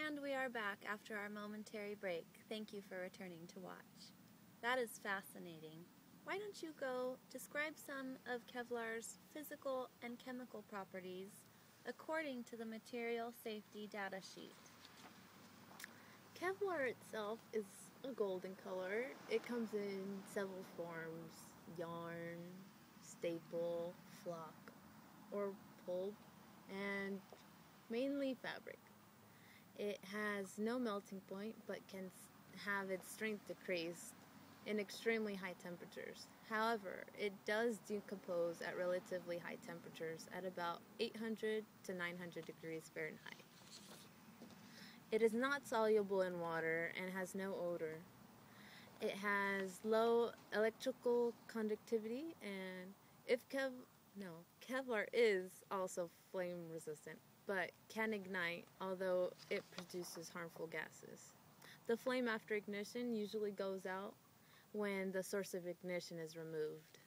And we are back after our momentary break. Thank you for returning to watch. That is fascinating. Why don't you go describe some of Kevlar's physical and chemical properties according to the material safety data sheet? Kevlar itself is a golden color. It comes in several forms: yarn, staple, flock, or pulp, and mainly fabric. It has no melting point but can have its strength decreased in extremely high temperatures. However, it does decompose at relatively high temperatures at about 800 to 900 degrees Fahrenheit. It is not soluble in water and has no odor. It has low electrical conductivity, and Kevlar is also flame resistant, but can ignite, although it produces harmful gases. The flame after ignition usually goes out when the source of ignition is removed.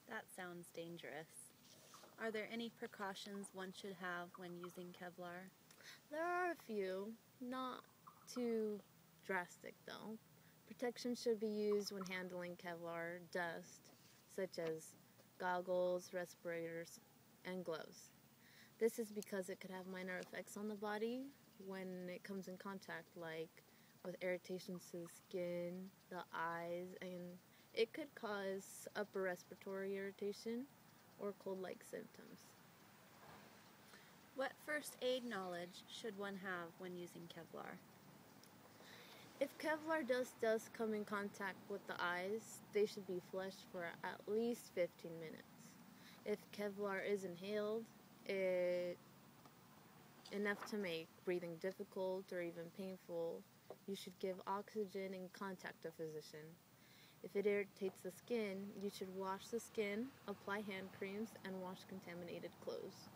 That sounds dangerous. Are there any precautions one should have when using Kevlar? There are a few, not too drastic though. Protection should be used when handling Kevlar dust, such as goggles, respirators, and gloves. This is because it could have minor effects on the body when it comes in contact, like with irritations to the skin, the eyes, and it could cause upper respiratory irritation or cold-like symptoms. What first aid knowledge should one have when using Kevlar? If Kevlar dust does come in contact with the eyes, they should be flushed for at least 15 minutes. If Kevlar is inhaled, enough to make breathing difficult or even painful, you should give oxygen and contact a physician. If it irritates the skin, you should wash the skin, apply hand creams, and wash contaminated clothes.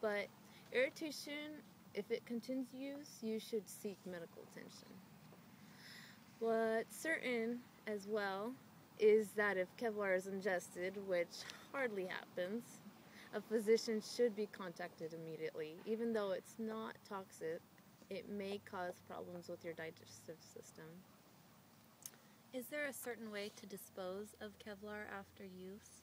But irritation, if it continues, you should seek medical attention. What's certain as well is that if Kevlar is ingested, which hardly happens, a physician should be contacted immediately. Even though it's not toxic, it may cause problems with your digestive system. Is there a certain way to dispose of Kevlar after use?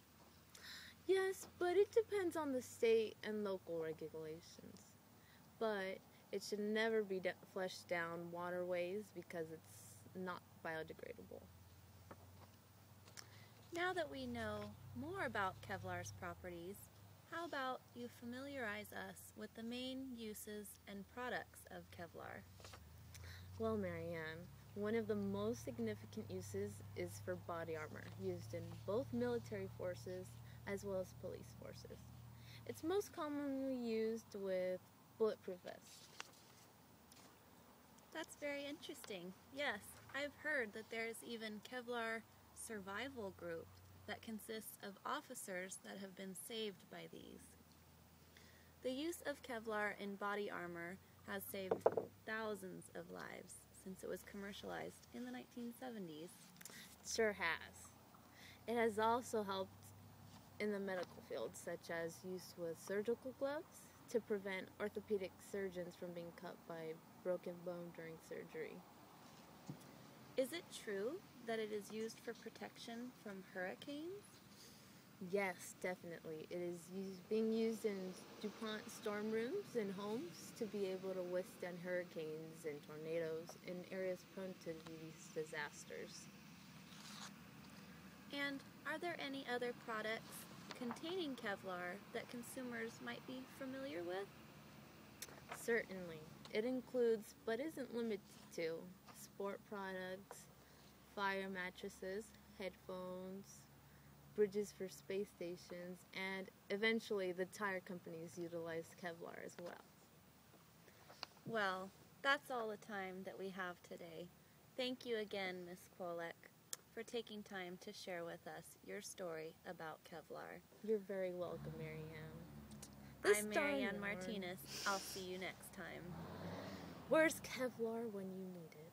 Yes, but it depends on the state and local regulations. But it should never be flushed down waterways because it's not biodegradable. Now that we know more about Kevlar's properties, how about you familiarize us with the main uses and products of Kevlar? Well, Marianne, one of the most significant uses is for body armor, used in both military forces as well as police forces. It's most commonly used with bulletproof vests. That's very interesting. Yes, I've heard that there's even Kevlar survival group that consists of officers that have been saved by these. The use of Kevlar in body armor has saved thousands of lives since it was commercialized in the 1970s. It sure has. It has also helped in the medical field, such as use with surgical gloves to prevent orthopedic surgeons from being cut by broken bone during surgery. Is it true that it is used for protection from hurricanes? Yes, definitely. It is being used in DuPont storm rooms and homes to be able to withstand hurricanes and tornadoes in areas prone to these disasters. And are there any other products containing Kevlar that consumers might be familiar with? Certainly. It includes, but isn't limited to, sport products, fire mattresses, headphones, bridges for space stations, and eventually the tire companies utilize Kevlar as well. Well, that's all the time that we have today. Thank you again, Ms. Kwolek, for taking time to share with us your story about Kevlar. You're very welcome, Marianne. I'm Marianne Martinez. I'll see you next time. Where's Kevlar when you need it?